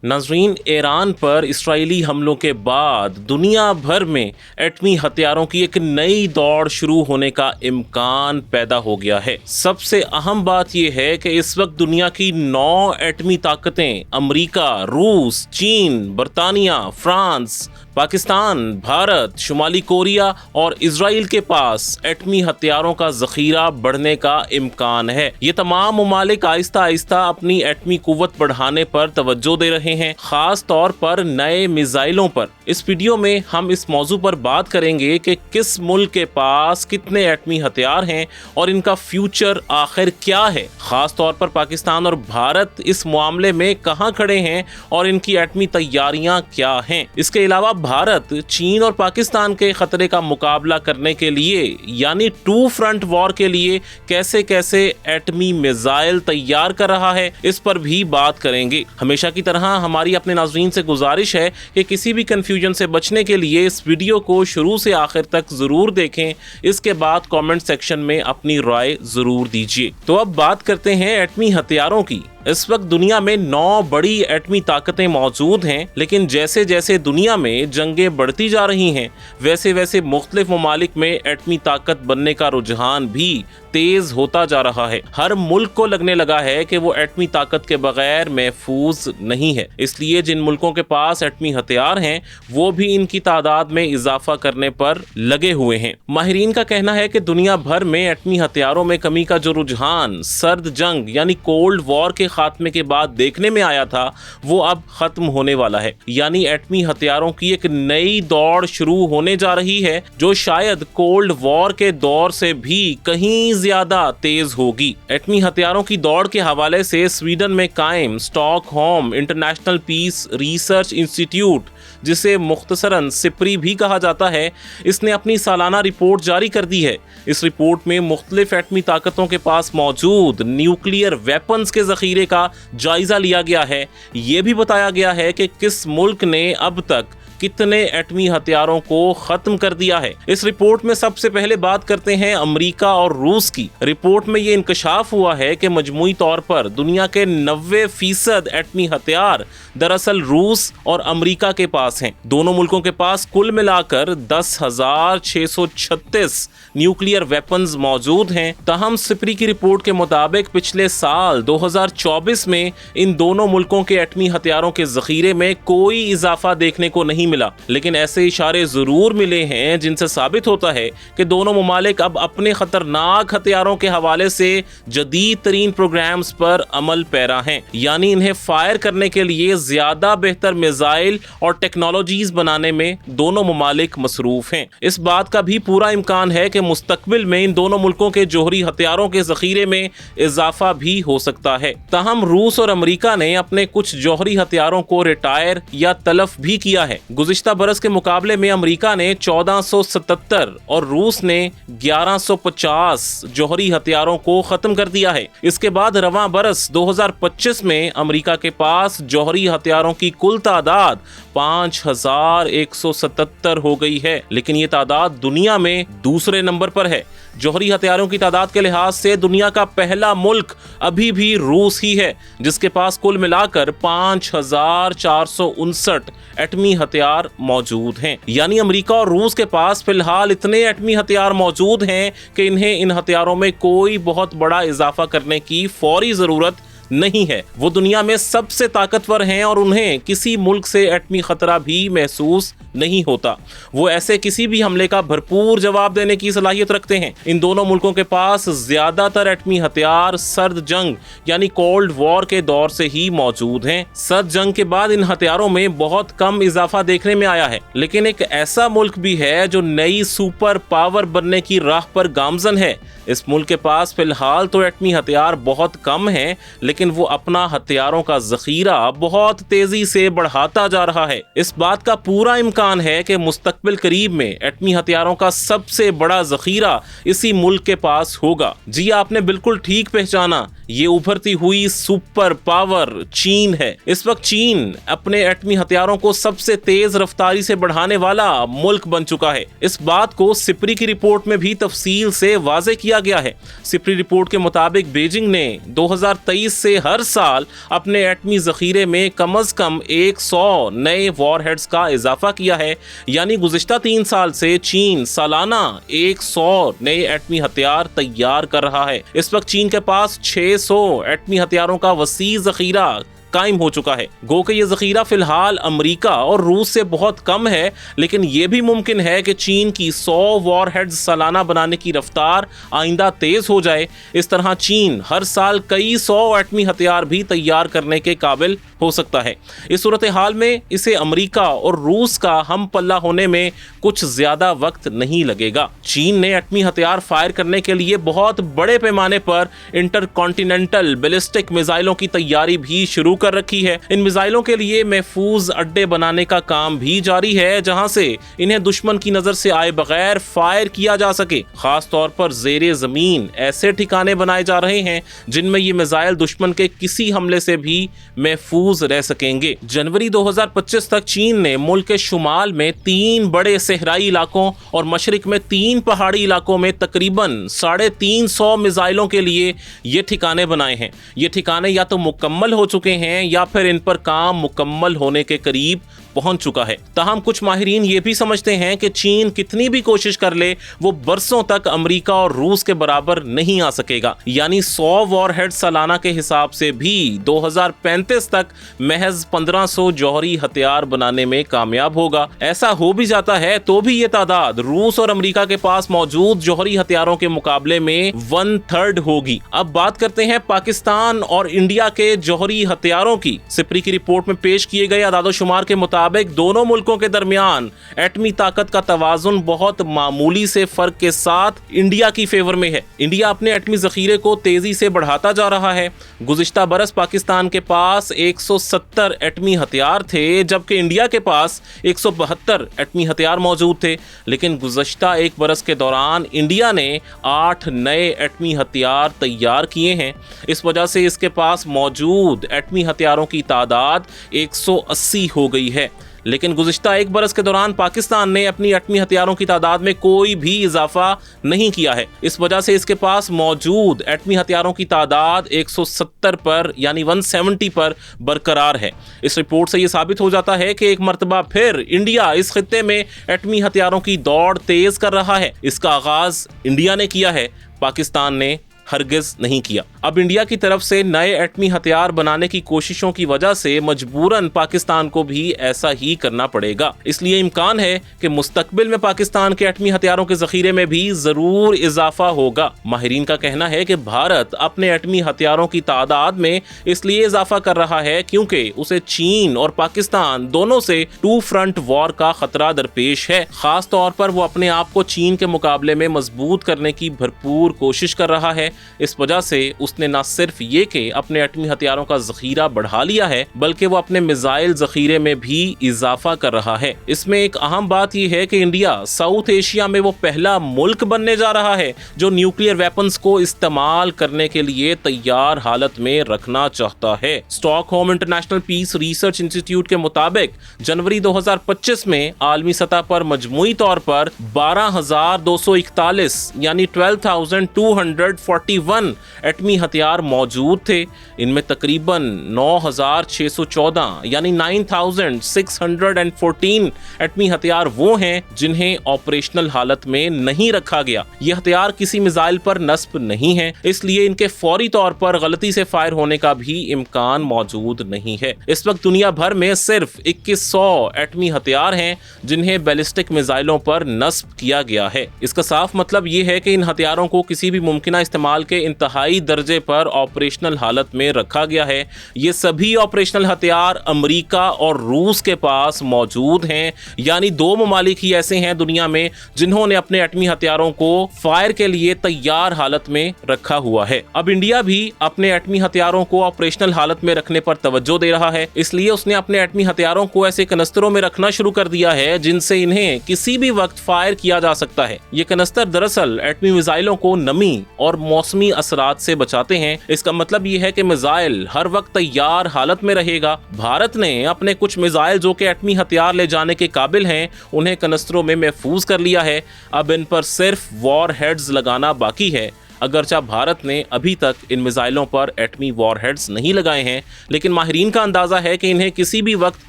नाज़रीन, ईरान पर इसराइली हमलों के बाद दुनिया भर में एटमी हथियारों की एक नई दौड़ शुरू होने का इम्कान पैदा हो गया है। सबसे अहम बात यह है कि इस वक्त दुनिया की 9 एटमी ताकतें अमेरिका, रूस, चीन, बरतानिया, फ्रांस, पाकिस्तान, भारत, शुमाली कोरिया और इजराइल के पास एटमी हथियारों का जखीरा बढ़ने का इम्कान है। ये तमाम ममालिक आहिस्ता आहिस्ता अपनी एटमी कुव्वत बढ़ाने पर तवज्जो दे रहे हैं, खास तौर पर नए मिसाइलों पर। इस वीडियो में हम इस मौजू पर बात करेंगे कि किस मुल्क के पास कितने एटमी हथियार हैं और इनका फ्यूचर आखिर क्या है। खास तौर पर पाकिस्तान और भारत इस मामले में कहां खड़े हैं और इनकी एटमी तैयारियां क्या हैं। इसके अलावा भारत चीन और पाकिस्तान के खतरे का मुकाबला करने के लिए यानी 2 फ्रंट वॉर के लिए कैसे कैसे एटमी मिसाइल तैयार कर रहा है, इस पर भी बात करेंगे। हमेशा की तरह हमारी अपने नाज़रीन से गुजारिश है कि किसी भी कंफ्यूजन से बचने के लिए इस वीडियो को शुरू से आखिर तक जरूर देखें। इसके बाद कमेंट सेक्शन में अपनी राय जरूर दीजिए। तो अब बात करते हैं एटमी हथियारों की। इस वक्त दुनिया में 9 बड़ी एटमी ताकतें मौजूद हैं, लेकिन जैसे जैसे दुनिया में जंगें बढ़ती जा रही हैं वैसे वैसे मुख्तलिफ ममालिक में एटमी ताकत बनने का रुझान भी तेज होता जा रहा है। हर मुल्क को लगने लगा है कि वो एटमी ताकत के बगैर महफूज नहीं है। इसलिए जिन मुल्कों के पास एटमी हथियार हैं वो भी इनकी तादाद में इजाफा करने पर लगे हुए हैं। माहिरीन का कहना है कि दुनिया भर में एटमी हथियारों में कमी का जो रुझान सर्द जंग यानी कोल्ड वॉर के खात्मे के बाद देखने में आया था वो अब खत्म होने वाला है। यानी एटमी हथियारों की एक नई दौड़ शुरू होने जा रही है जो शायद कोल्ड वॉर के दौर से भी कहीं ज्यादा तेज होगी। एटमी हथियारों की दौड़ के हवाले से स्वीडन में कायम Stockholm International Peace Research Institute, जिसे मुख्तसरन सिप्री भी कहा जाता है, इसने अपनी सालाना रिपोर्ट जारी कर दी है। इस रिपोर्ट में मुख्तलिफ एटमी ताकतों के पास मौजूद न्यूक्लियर वेपन्स के जखीरे का जायजा लिया गया है। ये भी बताया गया है कि किस मुल्क ने अब तक कितने एटमी हथियारों को खत्म कर दिया है। इस रिपोर्ट में सबसे पहले बात करते हैं अमेरिका और रूस की। रिपोर्ट में ये इंकशाफ हुआ है कि मजमूई तौर पर दुनिया के 90% एटमी हथियार दरअसल रूस और अमेरिका के पास हैं। दोनों मुल्कों के पास कुल मिलाकर 10,636 न्यूक्लियर वेपन्स मौजूद हैं। तहम सिप्री की रिपोर्ट के मुताबिक पिछले साल 2024 में इन दोनों मुल्कों के एटमी हथियारों के जखीरे में कोई इजाफा देखने को नहीं मिला, लेकिन ऐसे इशारे जरूर मिले हैं जिनसे साबित होता है कि दोनों ममालिक अब अपने खतरनाक हथियारों के हवाले से जदीद तरीन प्रोग्राम्स पर अमल पैरा हैं। यानी इन्हें फायर करने के लिए ज्यादा बेहतर मिसाइल और टेक्नोलॉजीज बनाने में दोनों ममालिक मसरूफ हैं। इस बात का भी पूरा इम्कान है कि मुस्तकबिल में इन दोनों मुल्कों के जोहरी हथियारों के जखीरे में इजाफा भी हो सकता है। ताहम रूस और अमेरिका ने अपने कुछ जोहरी हथियारों को रिटायर या तलफ भी किया है। गुज़िश्ता बरस के मुकाबले में अमेरिका ने 1477 और रूस ने 1150 जोहरी हथियारों को खत्म कर दिया है। इसके बाद रवां बरस 2025 में अमेरिका के पास जोहरी हथियारों की कुल तादाद 5177 हो गई है, लेकिन ये तादाद दुनिया में दूसरे नंबर पर है। जोहरी हथियारों की तादाद के लिहाज से दुनिया का पहला मुल्क अभी भी रूस ही है, जिसके पास कुल मिलाकर 5459 एटमी हथियार मौजूद हैं। यानी अमेरिका और रूस के पास फिलहाल इतने एटमी हथियार मौजूद हैं कि इन्हें इन हथियारों में कोई बहुत बड़ा इजाफा करने की फौरी जरूरत नहीं है। वो दुनिया में सबसे ताकतवर हैं और उन्हें किसी मुल्क से एटमी खतरा भी महसूस नहीं होता। वो ऐसे किसी भी हमले का भरपूर जवाब देने की सलाहियत रखते हैं। इन दोनों मुल्कों के पास ज्यादातर एटमी हथियार सर्द जंग यानी कोल्ड वॉर के दौर से ही मौजूद हैं। सर्द जंग के बाद इन हथियारों में बहुत कम इजाफा देखने में आया है, लेकिन एक ऐसा मुल्क भी है जो नई सुपर पावर बनने की राह पर गामजन है। इस मुल्क के पास फिलहाल तो एटमी हथियार बहुत कम हैं, लेकिन वो अपना हथियारों का जखीरा बहुत तेजी से बढ़ाता जा रहा है। इस बात का पूरा इम्कान है कि मुस्तकबिल करीब में एटमी हथियारों का सबसे बड़ा जखीरा इसी मुल्क के पास होगा। जी, आपने बिल्कुल ठीक पहचाना, ये उभरती हुई सुपर पावर चीन है। इस वक्त चीन अपने एटमी हथियारों को सबसे तेज रफ्तारी से बढ़ाने वाला मुल्क बन चुका है। इस बात को सिप्री की रिपोर्ट में भी तफसील से वाज़े किया गया है। सिप्री रिपोर्ट के मुताबिक बीजिंग ने 2023 से हर साल अपने एटमी जखीरे में कम अज कम 100 नए वॉरहेड्स का इजाफा किया है। यानी गुज़िश्ता 3 साल से चीन सालाना 100 नए एटमी हथियार तैयार कर रहा है। इस वक्त चीन के पास 600 एटमी हथियारों का वसी जखीरा कायम हो चुका है। गो कि ये जखीरा फिलहाल अमेरिका और रूस से बहुत कम है, लेकिन ये भी मुमकिन है कि चीन की 100 वॉरहेड्स सालाना बनाने की रफ्तार आइंदा तेज हो जाए। इस तरह चीन हर साल कई 100 एटमी हथियार भी तैयार करने के काबिल हो सकता है। इस सूरत हाल में इसे अमेरिका और रूस का हम पल्ला होने में कुछ ज्यादा वक्त नहीं लगेगा। चीन ने एटमी हथियार फायर करने के लिए बहुत बड़े पैमाने पर इंटरकॉन्टिनेंटल बैलिस्टिक मिसाइलों की तैयारी भी शुरू कर रखी है। इन मिसाइलों के लिए महफूज अड्डे बनाने का काम भी जारी है, जहां से इन्हें दुश्मन की नजर से आए बगैर फायर किया जा सके। खास तौर पर जेरे जमीन ऐसे ठिकाने बनाए जा रहे हैं जिनमें ये मिसाइल दुश्मन के किसी हमले से भी महफूज रह सकेंगे। जनवरी 2025 तक चीन ने मुल्क के शुमाल में 3 बड़े सहराई इलाकों और मशरिक में 3 पहाड़ी इलाकों में तकरीबन 350 मिसाइलों के लिए ये ठिकाने बनाए हैं। ये ठिकाने या तो मुकम्मल हो चुके हैं या फिर इन पर काम मुकम्मल होने के करीब पहुंच चुका है। ताहम कुछ माहिरीन ये भी समझते हैं कि चीन कितनी भी कोशिश कर ले वो बरसों तक अमेरिका और रूस के बराबर नहीं आ सकेगा। यानी 100 वॉरहेड सालाना के हिसाब से भी 2035 तक महज 1500 जौहरी हथियार बनाने में कामयाब होगा। ऐसा हो भी जाता है तो भी ये तादाद रूस और अमेरिका के पास मौजूद जौहरी हथियारों के मुकाबले में 1/3 होगी। अब बात करते हैं पाकिस्तान और इंडिया के जौहरी हथियारों की। सिप्री की रिपोर्ट में पेश किए गए अदाद-ओ-शुमार के मुताबिक दोनों मुल्कों के दरमियान एटमी ताकत का तवाजुन बहुत मामूली से फर्क के साथ इंडिया की फेवर में है। इंडिया अपने एटमी जखीरे को तेजी से बढ़ाता जा रहा है। गुज़िश्ता बरस पाकिस्तान के पास 170 एटमी हथियार थे, जबकि इंडिया के पास 172 एटमी हथियार मौजूद थे। लेकिन गुज़िश्ता 1 बरस के दौरान इंडिया ने 8 नए एटमी हथियार तैयार किए हैं। इस वजह से इसके पास मौजूद एटमी हथियारों की तादाद 180 हो गई है। लेकिन गुज़िश्ता 1 बरस के दौरान पाकिस्तान ने अपनी एटमी हथियारों की तादाद में कोई भी इजाफा नहीं किया है। इस वजह से इसके पास मौजूद एटमी हथियारों की तादाद 170 पर यानी 170 पर बरकरार है। इस रिपोर्ट से ये साबित हो जाता है कि एक मरतबा फिर इंडिया इस खित्ते में एटमी हथियारों की दौड़ तेज कर रहा है। इसका आगाज इंडिया ने किया है, पाकिस्तान ने हरगिज नहीं किया। अब इंडिया की तरफ से नए एटमी हथियार बनाने की कोशिशों की वजह से मजबूरन पाकिस्तान को भी ऐसा ही करना पड़ेगा। इसलिए इम्कान है कि मुस्तकबिल में पाकिस्तान के एटमी हथियारों के जखीरे में भी जरूर इजाफा होगा। माहिरीन का कहना है कि भारत अपने एटमी हथियारों की तादाद में इसलिए इजाफा कर रहा है क्योंकि उसे चीन और पाकिस्तान दोनों से 2 फ्रंट वॉर का खतरा दरपेश है। खास तौर पर वो अपने आप को चीन के मुकाबले में मजबूत करने की भरपूर कोशिश कर रहा है। इस वजह से उसने न सिर्फ ये कि अपने एटमी हथियारों का जखीरा बढ़ा लिया है, बल्कि वो अपने मिसाइल जखीरे में भी इजाफा कर रहा है। इसमें एक अहम बात यह है कि इंडिया साउथ एशिया में वो पहला मुल्क बनने जा रहा है जो न्यूक्लियर वेपन्स को इस्तेमाल करने के लिए तैयार हालत में रखना चाहता है। Stockholm International Peace Research Institute के मुताबिक जनवरी 2025 में आलमी सतह पर मजमूई तौर पर 12,241 यानी 12,241 एटमी हथियार मौजूद थे। इनमें तकरीबन 9,614 यानी 9,614 एटमी हथियार वो हैं जिन्हें ऑपरेशनल हालत में नहीं रखा गया। ये हथियार किसी मिसाइल पर नस्ब नहीं है, इसलिए इनके फौरी तौर पर गलती से फायर होने का भी इम्कान मौजूद नहीं है। इस वक्त दुनिया भर में सिर्फ 2100 एटमी हथियार हैं जिन्हें बैलिस्टिक मिसाइलों पर नस्ब किया गया है। इसका साफ मतलब ये है कि इन हथियारों को किसी भी मुमकिन इस्तेमाल के इंतहाई दर्जे पर ऑपरेशनल हालत में रखा गया है। ये सभी ऑपरेशनल हथियार अमेरिका और रूस के पास मौजूद हैं, यानी 2 ममालिक ही ऐसे हैं दुनिया में जिन्होंने अपने एटमी हथियारों को फायर के लिए तैयार हालत में रखा हुआ है। अब इंडिया भी अपने एटमी हथियारों को ऑपरेशनल हालत में रखने पर तवज्जो दे रहा है, इसलिए उसने अपने एटमी हथियारों को ऐसे कनस्तरों में रखना शुरू कर दिया है जिनसे इन्हें किसी भी वक्त फायर किया जा सकता है। ये कनस्तर दरअसल एटमी मिसाइलों को नमी और मौसमी असरात से बचाते हैं। इसका मतलब ये है कि मिसाइल हर वक्त तैयार हालत में रहेगा। भारत ने अपने कुछ मिसाइल जो कि एटमी हथियार ले जाने के काबिल हैं, उन्हें कनस्तरों में महफूज कर लिया है। अब इन पर सिर्फ वॉर हेड्स लगाना बाकी है। अगरचा भारत ने अभी तक इन मिसाइलों पर एटमी वॉरहेड्स नहीं लगाए हैं, लेकिन माहिरीन का अंदाजा है कि इन्हें किसी भी वक्त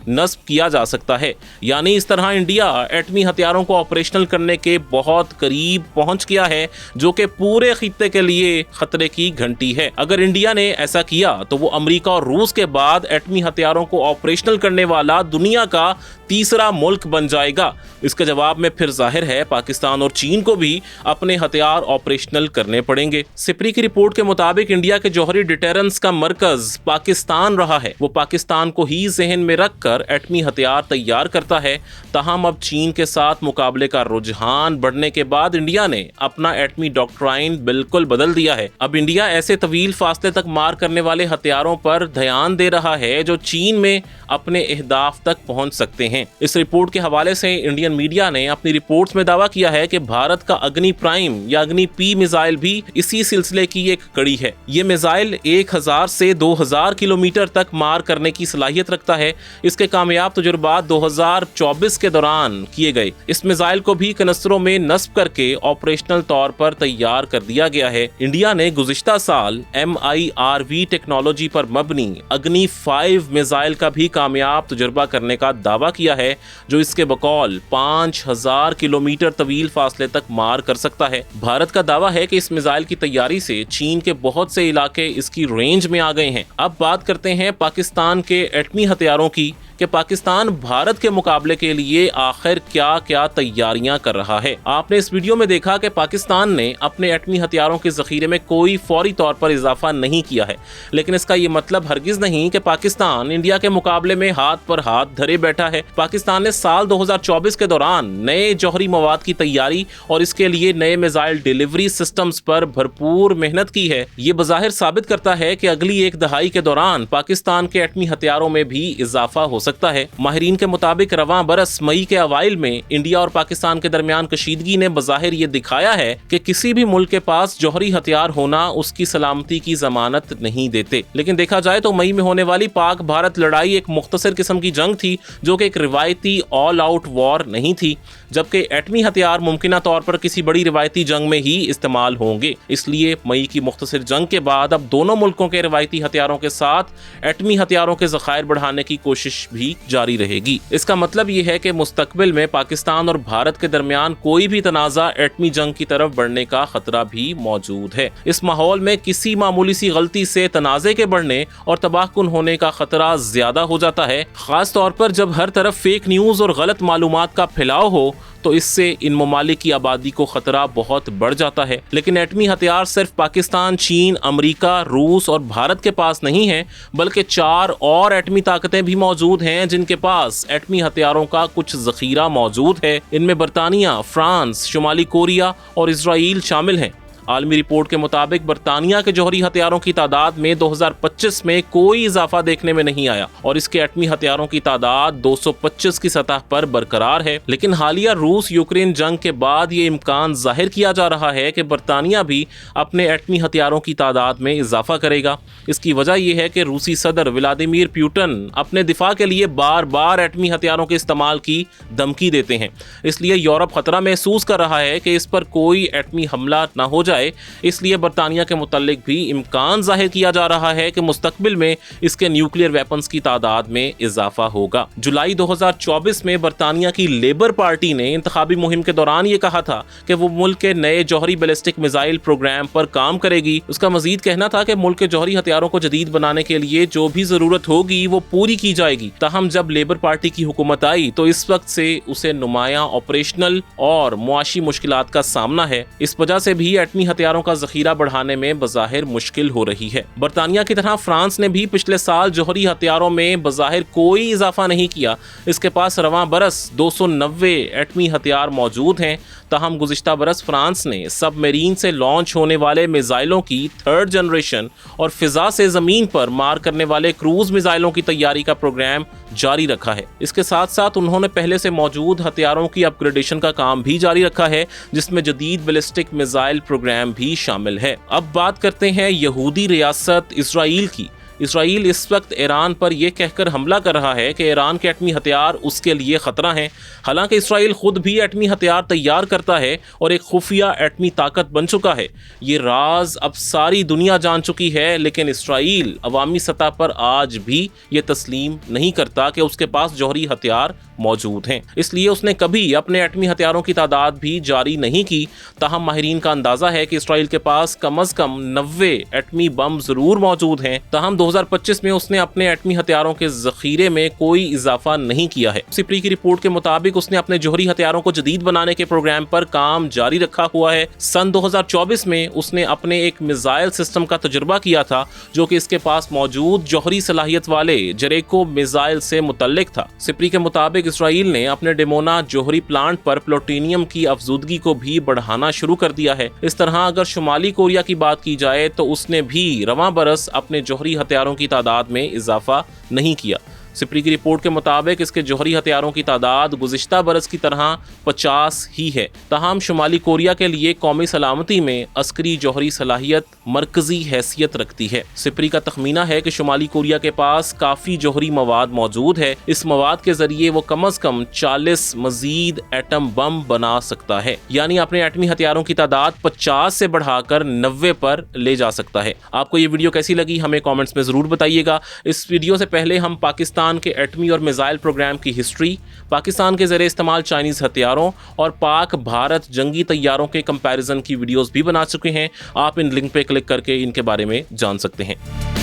नस्ब किया जा सकता है। यानी इस तरह इंडिया एटमी हथियारों को ऑपरेशनल करने के बहुत करीब पहुंच गया है, जो कि पूरे खित्ते के लिए खतरे की घंटी है। अगर इंडिया ने ऐसा किया तो वो अमेरिका और रूस के बाद एटमी हथियारों को ऑपरेशनल करने वाला दुनिया का तीसरा मुल्क बन जाएगा। इसके जवाब में फिर जाहिर है पाकिस्तान और चीन को भी अपने हथियार ऑपरेशनल करने पड़ेंगे। सिप्री की रिपोर्ट के मुताबिक इंडिया के जौहरी डिटेरेंस का मरकज पाकिस्तान रहा है। वो पाकिस्तान को ही जहन में रखकर एटमी हथियार तैयार करता है। ताहम अब चीन के साथ मुकाबले का रुझान बढ़ने के बाद इंडिया ने अपना एटमी डॉक्ट्राइन बिल्कुल बदल दिया है। अब इंडिया ऐसे तवील फासले तक मार करने वाले हथियारों पर ध्यान दे रहा है जो चीन में अपने अहदाफ तक पहुंच सकते हैं। इस रिपोर्ट के हवाले से इंडियन मीडिया ने अपनी रिपोर्ट्स में दावा किया है कि भारत का अग्नि प्राइम या अग्नि पी मिसाइल भी इसी सिलसिले की एक कड़ी है। ये मिसाइल 1000 से 2000 किलोमीटर तक मार करने की सलाहियत रखता है। इसके कामयाब तजुर्बात 2024 के दौरान किए गए। इस मिसाइल को भी कनस्तरों में नस्ब करके ऑपरेशनल तौर पर तैयार कर दिया गया है। इंडिया ने गुज़िश्ता साल MIRV टेक्नोलॉजी पर मबनी अग्नि 5 मिसाइल का भी कामयाब तजुर्बा करने का दावा किया है, जो इसके बकौल 5000 किलोमीटर तवील फासले तक मार कर सकता है। भारत का दावा है कि इस मिसाइल की तैयारी से चीन के बहुत से इलाके इसकी रेंज में आ गए हैं। अब बात करते हैं पाकिस्तान के एटमी हथियारों की कि पाकिस्तान भारत के मुकाबले के लिए आखिर क्या क्या तैयारियां कर रहा है। आपने इस वीडियो में देखा कि पाकिस्तान ने अपने एटमी हथियारों के जखीरे में कोई फौरी तौर पर इजाफा नहीं किया है, लेकिन इसका ये मतलब हरगिज नहीं कि पाकिस्तान इंडिया के मुकाबले में हाथ पर हाथ धरे बैठा है। पाकिस्तान ने साल 2024 के दौरान नए जौहरी मवाद की तैयारी और इसके लिए नए मिसाइल डिलीवरी सिस्टम्स पर भरपूर मेहनत की है। ये बज़ाहिर साबित करता है कि अगली एक दहाई के दौरान पाकिस्तान के एटमी हथियारों में भी इजाफा हो सकता है। माहिरीन के मुताबिक रवां बरस मई के अवाइल में इंडिया और पाकिस्तान के दरमियान कशीदगी ने बज़ाहिर ये दिखाया है कि किसी भी मुल्क के पास जौहरी हथियार होना उसकी सलामती की जमानत नहीं देते। लेकिन देखा जाए तो मई में होने वाली पाक भारत लड़ाई एक मुख्तसर किस्म की जंग थी, जो कि एक रिवायती ऑल आउट वॉर नहीं थी, जबकि एटमी हथियार मुमकिना तौर पर किसी बड़ी रिवायती जंग में ही इस्तेमाल होंगे। इसलिए मई की मुख्तसर जंग के बाद अब दोनों मुल्कों के रिवायती हथियारों के साथ एटमी हथियारों के ज़खायर बढ़ाने की कोशिश भी जारी रहेगी। इसका मतलब ये है कि मुस्तकबिल में पाकिस्तान और भारत के दरमियान कोई भी तनाज़ा एटमी जंग की तरफ बढ़ने का खतरा भी मौजूद है। इस माहौल में किसी मामूली सी गलती से तनाज़े के बढ़ने और तबाहकुन होने का खतरा ज्यादा हो जाता है, खास तौर पर जब हर तरफ फेक न्यूज और गलत मालूमात का फैलाव हो, तो इससे इन ममालिक की आबादी को खतरा बहुत बढ़ जाता है। लेकिन एटमी हथियार सिर्फ पाकिस्तान, चीन, अमेरिका, रूस और भारत के पास नहीं है, बल्कि 4 और एटमी ताकतें भी मौजूद हैं जिनके पास एटमी हथियारों का कुछ जखीरा मौजूद है। इनमें बरतानिया, फ्रांस, शुमाली कोरिया और इजराइल शामिल हैं। आलमी रिपोर्ट के मुताबिक बरतानिया के जौहरी हथियारों की तादाद में 2025 में कोई इजाफा देखने में नहीं आया और इसके एटमी हथियारों की तादाद 225 की सतह पर बरकरार है। लेकिन हालिया रूस यूक्रेन जंग के बाद ये इम्कान जाहिर किया जा रहा है कि बरतानिया भी अपने एटमी हथियारों की तादाद में इजाफा करेगा। इसकी वजह यह है कि रूसी सदर व्लादिमीर पुतिन अपने दिफा के लिए बार बार एटमी हथियारों के इस्तेमाल की धमकी देते हैं। इसलिए यूरोप खतरा महसूस कर रहा है कि इस पर कोई एटमी हमला न हो जाए। इसलिए बरतानिया के मुतालिक भी इम्कान जाहिर किया जा रहा है कि मुस्तकबिल में इसके न्यूक्लियर वेपन्स की तादाद में इजाफा होगा। जुलाई 2024 में बरतानिया की लेबर पार्टी ने इंतखाबी मुहिम के दौरान ये कहा था कि वो मुल्क के नए जौहरी बैलिस्टिक मिसाइल प्रोग्राम पर काम करेगी। उसका मजीद कहना था कि मुल्क के जौहरी हथियारों को जदीद बनाने के लिए जो भी जरूरत होगी वो पूरी की जाएगी। ताहम जब लेबर पार्टी की हुकूमत आई तो इस वक्त से उसे नुमाया ऑपरेशनल और मुआशी मुश्किलात का सामना है। इस वजह से भी एटमी हथियारों का जखीरा बढ़ाने में बज़ाहिर मुश्किल हो रही है। बरतानिया की तरह फ्रांस ने भी पिछले साल जौहरी हथियारों में बज़ाहिर कोई इजाफा नहीं किया। इसके पास रवां बरस 290 एटमी हथियार मौजूद हैं। ताहम गुज़िश्ता बरस फ्रांस ने सबमरीन से लॉन्च होने वाले मिसाइलों की 3rd जनरेशन और फिजा से जमीन पर मार करने वाले क्रूज मिसाइलों की तैयारी का प्रोग्राम जारी रखा है। इसके साथ साथ उन्होंने पहले से मौजूद हथियारों की अपग्रेडेशन का काम भी जारी रखा है, जिसमें जदीद बैलिस्टिक मिसाइल प्रोग्राम भी शामिल है। अब बात करते हैं यहूदी रियासत इजराइल की। इजराइल इस वक्त ईरान पर यह कहकर हमला कर रहा है कि ईरान के एटमी हथियार उसके लिए खतरा हैं। हालांकि इजराइल खुद भी एटमी हथियार तैयार करता है और एक खुफिया एटमी ताकत बन चुका है। ये राज अब सारी दुनिया जान चुकी है, लेकिन इजराइल अवामी सतह पर आज भी ये तस्लीम नहीं करता कि उसके पास जौहरी हथियार मौजूद हैं। इसलिए उसने कभी अपने एटमी हथियारों की तादाद भी जारी नहीं की। ताहम माहिरीन का अंदाजा है कि इजराइल के पास कम अज कम 90 एटमी बम जरूर मौजूद हैं। ताहम 2025 में उसने अपने एटमी हथियारों के जखीरे में कोई इजाफा नहीं किया है। सिप्री की रिपोर्ट के मुताबिक उसने अपने जौहरी हथियारों को जदीद बनाने के प्रोग्राम पर काम जारी रखा हुआ है। सन 2024 में उसने अपने एक मिसाइल सिस्टम का तजुर्बा किया था, जो कि इसके पास मौजूद जौहरी सलाहियत वाले जरेको मिसाइल से मुतल्लिक था। सिप्री के मुताबिक इजराइल ने अपने डिमोना जौहरी प्लांट पर प्लूटोनियम की अफजूदगी को भी बढ़ाना शुरू कर दिया है। इस तरह अगर शुमाली कोरिया की बात की जाए तो उसने भी रवां बरस अपने जौहरी हथियारों की तादाद में इजाफा नहीं किया। सिप्री की रिपोर्ट के मुताबिक इसके जौहरी हथियारों की तादाद गुज़िश्ता बरस की तरह 50 ही है। ताहम शुमाली कोरिया के लिए कौमी सलामती में अस्करी जौहरी सलाहियत मरकजी हैसियत रखती है। सिप्री का तखमीना है कि शुमाली कोरिया के पास काफ़ी जौहरी मवाद मौजूद है। इस मवाद के जरिए वो कम अज़ कम 40 मजीद एटम बम बना सकता है, यानी अपने एटमी हथियारों की तादाद 50 से बढ़ाकर 90 पर ले जा सकता है। आपको ये वीडियो कैसी लगी हमें कॉमेंट्स में ज़रूर बताइएगा। इस वीडियो से पहले हम पाकिस्तान के एटमी और मिसाइल प्रोग्राम की हिस्ट्री, पाकिस्तान के ज़रिए इस्तेमाल चाइनीज़ हथियारों और पाक भारत जंगी तैयारों के कंपैरिजन की वीडियोस भी बना चुके हैं। आप इन लिंक पे क्लिक करके इनके बारे में जान सकते हैं।